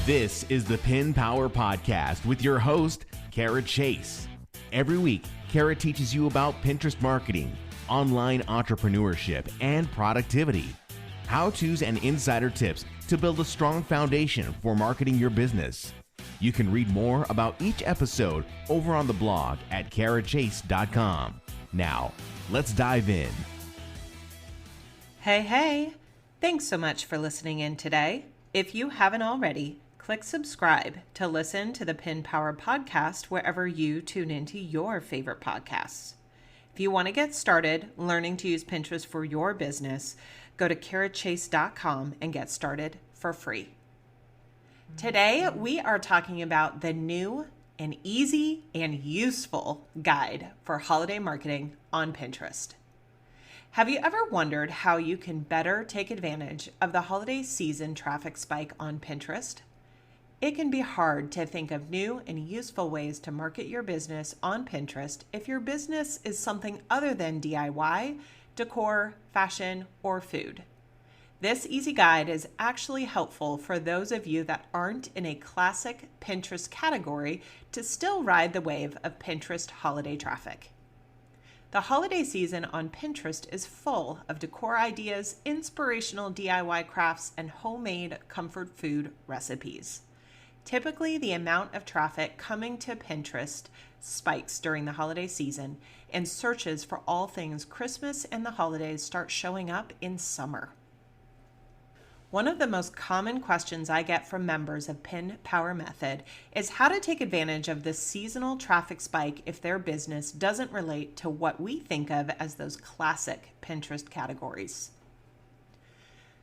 This is the Pin Power Podcast with your host, Kara Chase. Every week, Kara teaches you about Pinterest marketing, online entrepreneurship, and productivity. How-tos and insider tips to build a strong foundation for marketing your business. You can read more about each episode over on the blog at karachase.com. Now, let's dive in. Hey. Thanks so much for listening in today. If you haven't already, click subscribe to listen to the Pin Power Podcast wherever you tune into your favorite podcasts. If you want to get started learning to use Pinterest for your business, go to karachase.com and get started for free. Today, we are talking about the new and easy and useful guide for holiday marketing on Pinterest. Have you ever wondered how you can better take advantage of the holiday season traffic spike on Pinterest? It can be hard to think of new and useful ways to market your business on Pinterest if your business is something other than DIY, decor, fashion, or food. This easy guide is actually helpful for those of you that aren't in a classic Pinterest category to still ride the wave of Pinterest holiday traffic. The holiday season on Pinterest is full of decor ideas, inspirational DIY crafts, and homemade comfort food recipes. Typically, the amount of traffic coming to Pinterest spikes during the holiday season, and searches for all things Christmas and the holidays start showing up in summer. One of the most common questions I get from members of Pin Power Method is how to take advantage of the seasonal traffic spike if their business doesn't relate to what we think of as those classic Pinterest categories.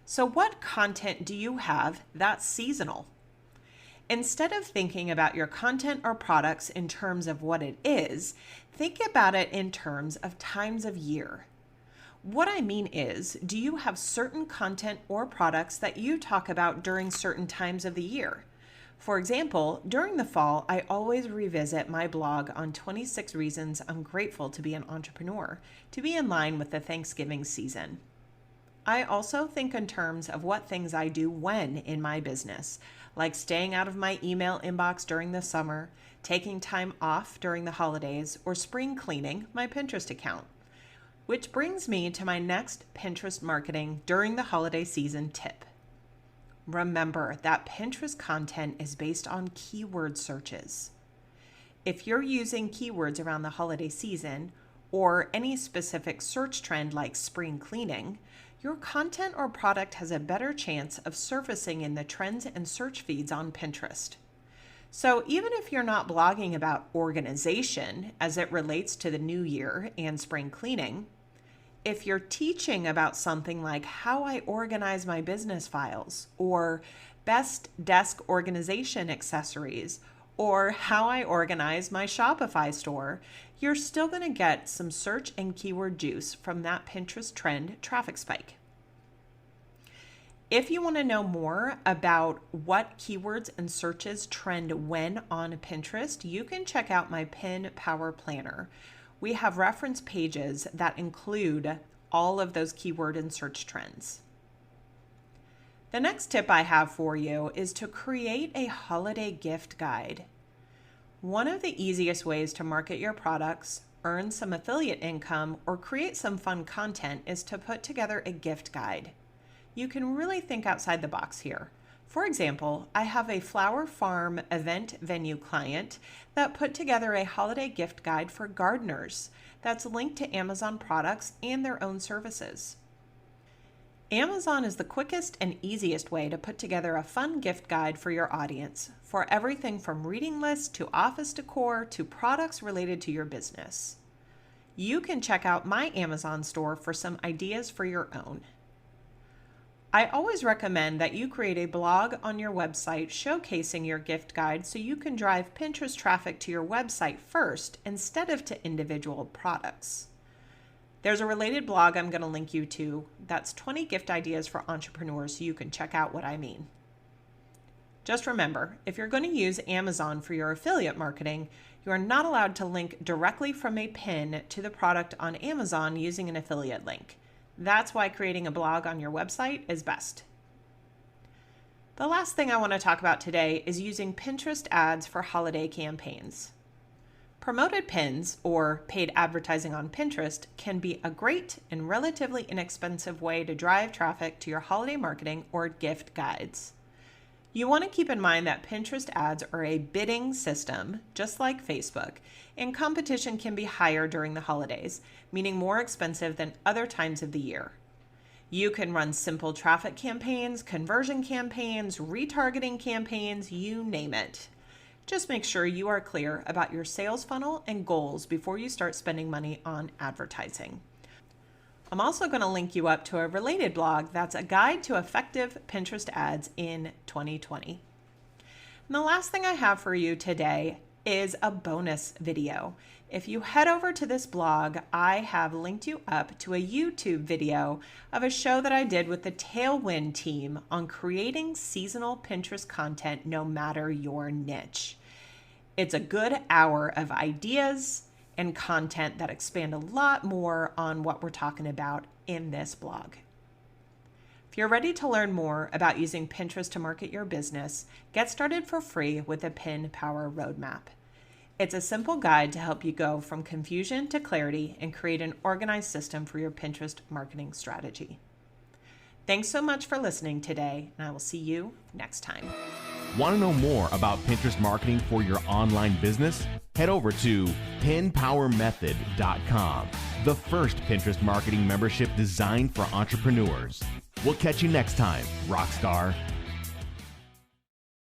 So what content do you have that's seasonal? Instead of thinking about your content or products in terms of what it is, think about it in terms of times of year. What I mean is, do you have certain content or products that you talk about during certain times of the year? For example, during the fall, I always revisit my blog on 26 reasons I'm grateful to be an entrepreneur, to be in line with the Thanksgiving season. I also think in terms of what things I do when in my business, like staying out of my email inbox during the summer, taking time off during the holidays, or spring cleaning my Pinterest account. Which brings me to my next Pinterest marketing during the holiday season tip. Remember that Pinterest content is based on keyword searches. If you're using keywords around the holiday season or any specific search trend like spring cleaning, your content or product has a better chance of surfacing in the trends and search feeds on Pinterest. So even if you're not blogging about organization as it relates to the new year and spring cleaning, if you're teaching about something like how I organize my business files, or best desk organization accessories, or how I organize my Shopify store, you're still going to get some search and keyword juice from that Pinterest trend traffic spike. If you want to know more about what keywords and searches trend when on Pinterest, you can check out my Pin Power Planner. We have reference pages that include all of those keyword and search trends. The next tip I have for you is to create a holiday gift guide. One of the easiest ways to market your products, earn some affiliate income, or create some fun content is to put together a gift guide. You can really think outside the box here. For example, I have a flower farm event venue client that put together a holiday gift guide for gardeners that's linked to Amazon products and their own services. Amazon is the quickest and easiest way to put together a fun gift guide for your audience for everything from reading lists to office decor to products related to your business. You can check out my Amazon store for some ideas for your own. I always recommend that you create a blog on your website showcasing your gift guide so you can drive Pinterest traffic to your website first instead of to individual products. There's a related blog I'm going to link you to that's 20 gift ideas for entrepreneurs so you can check out what I mean. Just remember, if you're going to use Amazon for your affiliate marketing, you are not allowed to link directly from a pin to the product on Amazon using an affiliate link. That's why creating a blog on your website is best. The last thing I want to talk about today is using Pinterest ads for holiday campaigns. Promoted pins, or paid advertising on Pinterest, can be a great and relatively inexpensive way to drive traffic to your holiday marketing or gift guides. You want to keep in mind that Pinterest ads are a bidding system, just like Facebook, and competition can be higher during the holidays, meaning more expensive than other times of the year. You can run simple traffic campaigns, conversion campaigns, retargeting campaigns, you name it. Just make sure you are clear about your sales funnel and goals before you start spending money on advertising. I'm also going to link you up to a related blog that's a guide to effective Pinterest ads in 2020. And the last thing I have for you today is a bonus video. If you head over to this blog, I have linked you up to a YouTube video of a show that I did with the Tailwind team on creating seasonal Pinterest content no matter your niche. It's a good hour of ideas and content that expand a lot more on what we're talking about in this blog. If you're ready to learn more about using Pinterest to market your business, get started for free with the Pin Power Roadmap. It's a simple guide to help you go from confusion to clarity and create an organized system for your Pinterest marketing strategy. Thanks so much for listening today, and I will see you next time. Want to know more about Pinterest marketing for your online business? Head over to pinpowermethod.com, the first Pinterest marketing membership designed for entrepreneurs. We'll catch you next time, Rockstar.